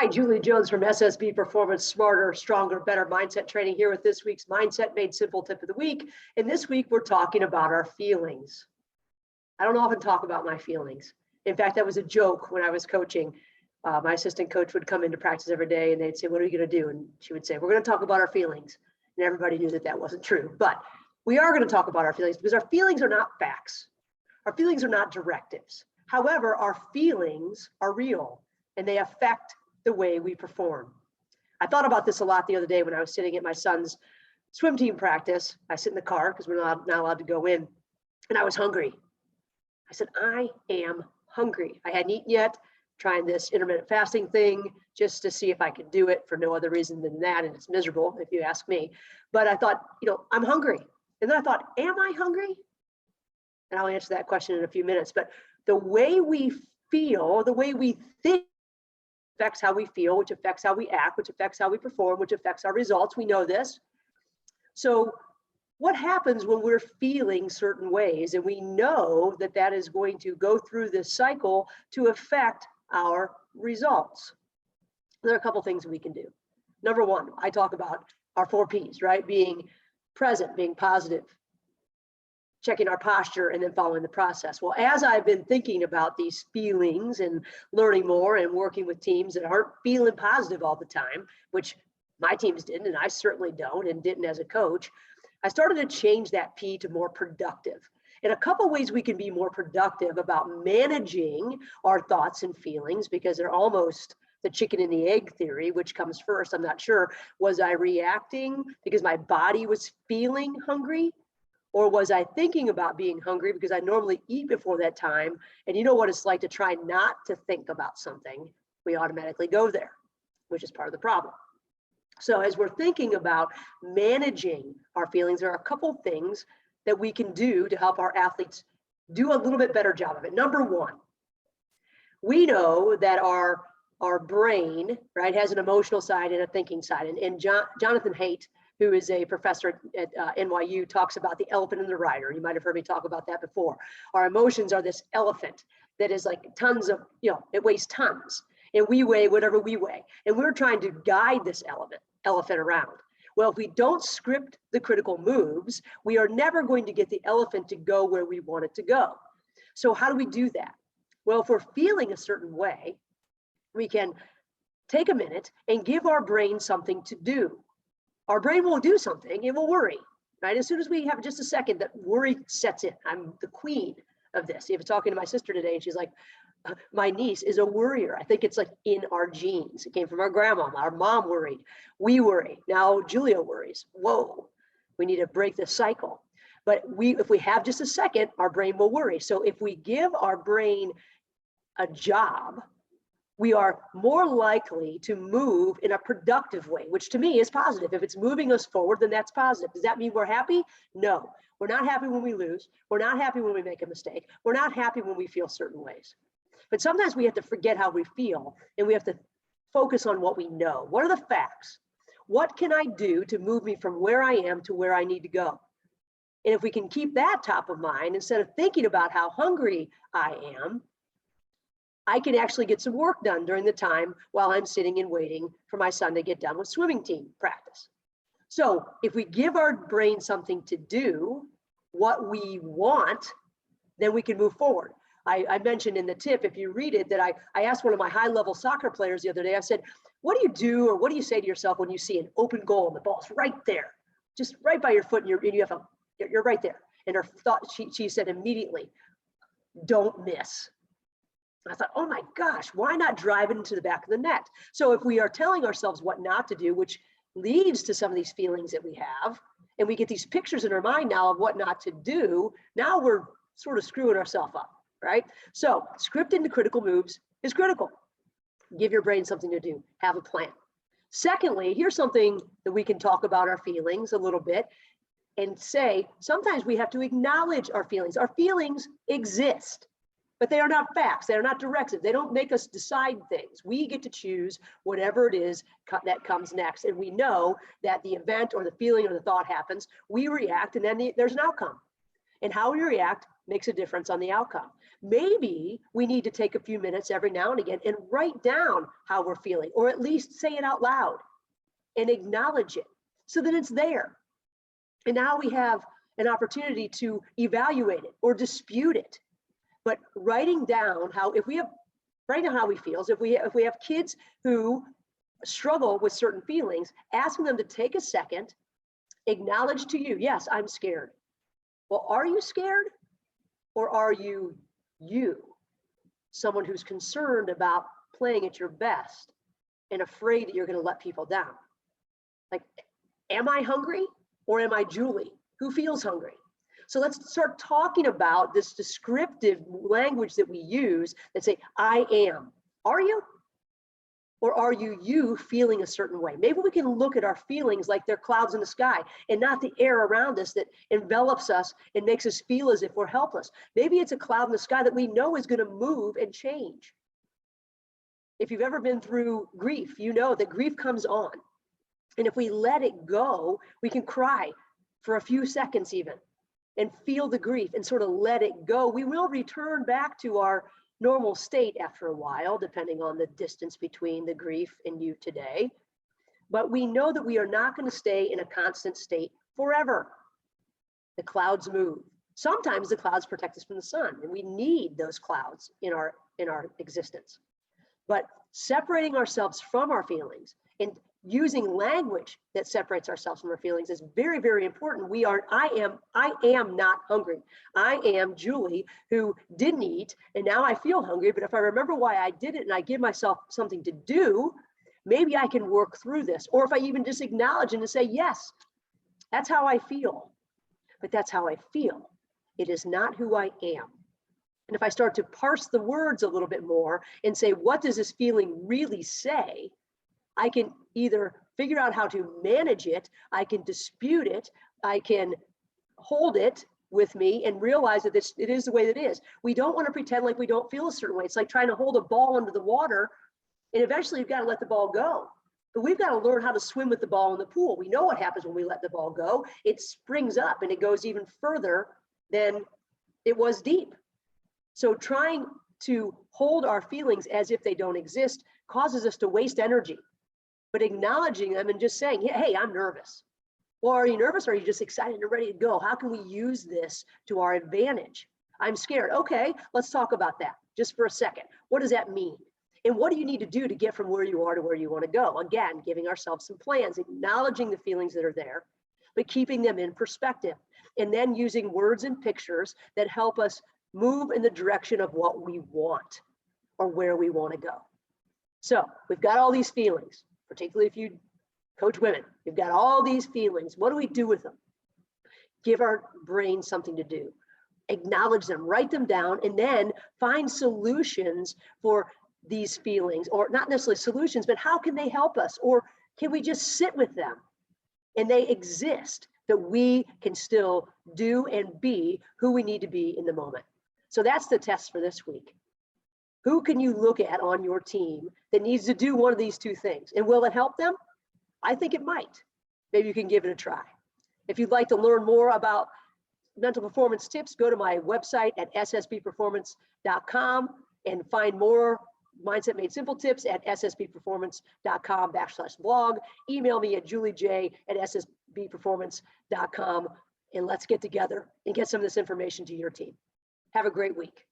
Hi, Julie Jones from SSB Performance Smarter, Stronger, Better Mindset Training here with this week's Mindset Made Simple Tip of the Week. And this week we're talking about our feelings. I don't often talk about my feelings. In fact, that was a joke when I was coaching. My assistant coach would come into practice every day and they'd say, "What are you going to do?" And she would say, "We're going to talk about our feelings." And everybody knew that that wasn't true. But we are going to talk about our feelings because our feelings are not facts. Our feelings are not directives. However, our feelings are real and they affect the way we perform. I thought about this a lot the other day when I was sitting at my son's swim team practice. I sit in the car because we're not allowed to go in, and I was hungry. I said, I am hungry. I hadn't eaten yet, trying this intermittent fasting thing just to see if I could do it for no other reason than that, and it's miserable if you ask me. But I thought, I'm hungry. And then I thought, am I hungry? And I'll answer that question in a few minutes. But the way we feel, the way we think, affects how we feel, which affects how we act, which affects how we perform, which affects our results. We know this. So what happens when we're feeling certain ways and we know that that is going to go through this cycle to affect our results? There are a couple things we can do. Number one, I talk about our 4 Ps, right? Being present, being positive, checking our posture, and then following the process. Well, as I've been thinking about these feelings and learning more and working with teams that aren't feeling positive all the time, which my teams didn't, and I certainly don't and didn't as a coach, I started to change that P to more productive. And a couple ways we can be more productive about managing our thoughts and feelings, because they're almost the chicken and the egg theory, which comes first. I'm not sure. Was I reacting because my body was feeling hungry? Or was I thinking about being hungry because I normally eat before that time? And you know what it's like to try not to think about something. We automatically go there, which is part of the problem. So as we're thinking about managing our feelings, there are a couple things that we can do to help our athletes do a little bit better job of it. Number one, we know that our brain, right, has an emotional side and a thinking side. And Jonathan Haidt, who is a professor at NYU, talks about the elephant and the rider. You might have heard me talk about that before. Our emotions are this elephant that is like tons of, it weighs tons, and we weigh whatever we weigh. And we're trying to guide this elephant around. Well, if we don't script the critical moves, we are never going to get the elephant to go where we want it to go. So how do we do that? Well, if we're feeling a certain way, we can take a minute and give our brain something to do. Our brain will do something, it will worry, right? As soon as we have just a second, that worry sets in. I'm the queen of this. I was talking to my sister today and she's like, my niece is a worrier. I think it's like in our genes. It came from our grandma. Our mom worried. We worry. Now Julia worries. Whoa, we need to break this cycle. But if we have just a second, our brain will worry. So if we give our brain a job, we are more likely to move in a productive way, which to me is positive. If it's moving us forward, then that's positive. Does that mean we're happy? No, we're not happy when we lose. We're not happy when we make a mistake. We're not happy when we feel certain ways. But sometimes we have to forget how we feel and we have to focus on what we know. What are the facts? What can I do to move me from where I am to where I need to go? And if we can keep that top of mind, instead of thinking about how hungry I am, I can actually get some work done during the time while I'm sitting and waiting for my son to get done with swimming team practice. So if we give our brain something to do, what we want, then we can move forward. I mentioned in the tip, if you read it, that I asked one of my high-level soccer players the other day, I said, what do you do or what do you say to yourself when you see an open goal and the ball's right there, just right by your foot and you're right there? And her thought, she said immediately, don't miss. I thought, oh my gosh, why not drive it into the back of the net? So if we are telling ourselves what not to do, which leads to some of these feelings that we have, and we get these pictures in our mind now of what not to do, now we're sort of screwing ourselves up, right? So scripting the critical moves is critical. Give your brain something to do, have a plan. Secondly, here's something that we can talk about our feelings a little bit and say, sometimes we have to acknowledge our feelings. Our feelings exist. But they are not facts. They are not directive. They don't make us decide things. We get to choose whatever it is that comes next. And we know that the event or the feeling or the thought happens, we react, and then there's an outcome. And how we react makes a difference on the outcome. Maybe we need to take a few minutes every now and again and write down how we're feeling, or at least say it out loud and acknowledge it so that it's there. And now we have an opportunity to evaluate it or dispute it. But writing down how, writing down how we feel, if we have kids who struggle with certain feelings, asking them to take a second, acknowledge to you, yes, I'm scared. Well, are you scared? Or are you someone who's concerned about playing at your best and afraid that you're going to let people down? Like, am I hungry or am I Julie who feels hungry? So let's start talking about this descriptive language that we use that say, I am. Are you? Or are you feeling a certain way? Maybe we can look at our feelings like they're clouds in the sky and not the air around us that envelops us and makes us feel as if we're helpless. Maybe it's a cloud in the sky that we know is going to move and change. If you've ever been through grief, you know that grief comes on. And if we let it go, we can cry for a few seconds even and feel the grief and sort of let it go. We will return back to our normal state after a while, depending on the distance between the grief and you today. But we know that we are not going to stay in a constant state forever. The clouds move. Sometimes the clouds protect us from the sun, and we need those clouds in our existence. But separating ourselves from our feelings and using language that separates ourselves from our feelings is very, very important. I am not hungry. I am Julie who didn't eat and now I feel hungry, but if I remember why I did it and I give myself something to do, maybe I can work through this. Or if I even just acknowledge and say, yes, that's how I feel, but that's how I feel. It is not who I am. And if I start to parse the words a little bit more and say, what does this feeling really say? I can either figure out how to manage it, I can dispute it, I can hold it with me and realize that it is the way that it is. We don't want to pretend like we don't feel a certain way. It's like trying to hold a ball under the water, and eventually you've got to let the ball go. But we've got to learn how to swim with the ball in the pool. We know what happens when we let the ball go. It springs up and it goes even further than it was deep. So trying to hold our feelings as if they don't exist causes us to waste energy. But acknowledging them and just saying, hey, I'm nervous. Or are you nervous? Or are you just excited and ready to go? How can we use this to our advantage? I'm scared. Okay, let's talk about that just for a second. What does that mean? And what do you need to do to get from where you are to where you want to go? Again, giving ourselves some plans, acknowledging the feelings that are there, but keeping them in perspective. And then using words and pictures that help us move in the direction of what we want or where we want to go. So we've got all these feelings. Particularly if you coach women, you've got all these feelings. What do we do with them? Give our brain something to do. Acknowledge them, write them down, and then find solutions for these feelings, or not necessarily solutions, but how can they help us? Or can we just sit with them and they exist, that we can still do and be who we need to be in the moment? So that's the test for this week. Who can you look at on your team that needs to do one of these two things? And will it help them? I think it might. Maybe you can give it a try. If you'd like to learn more about mental performance tips, go to my website at ssbperformance.com and find more Mindset Made Simple tips at ssbperformance.com/blog. Email me at juliej@ssbperformance.com, and let's get together and get some of this information to your team. Have a great week.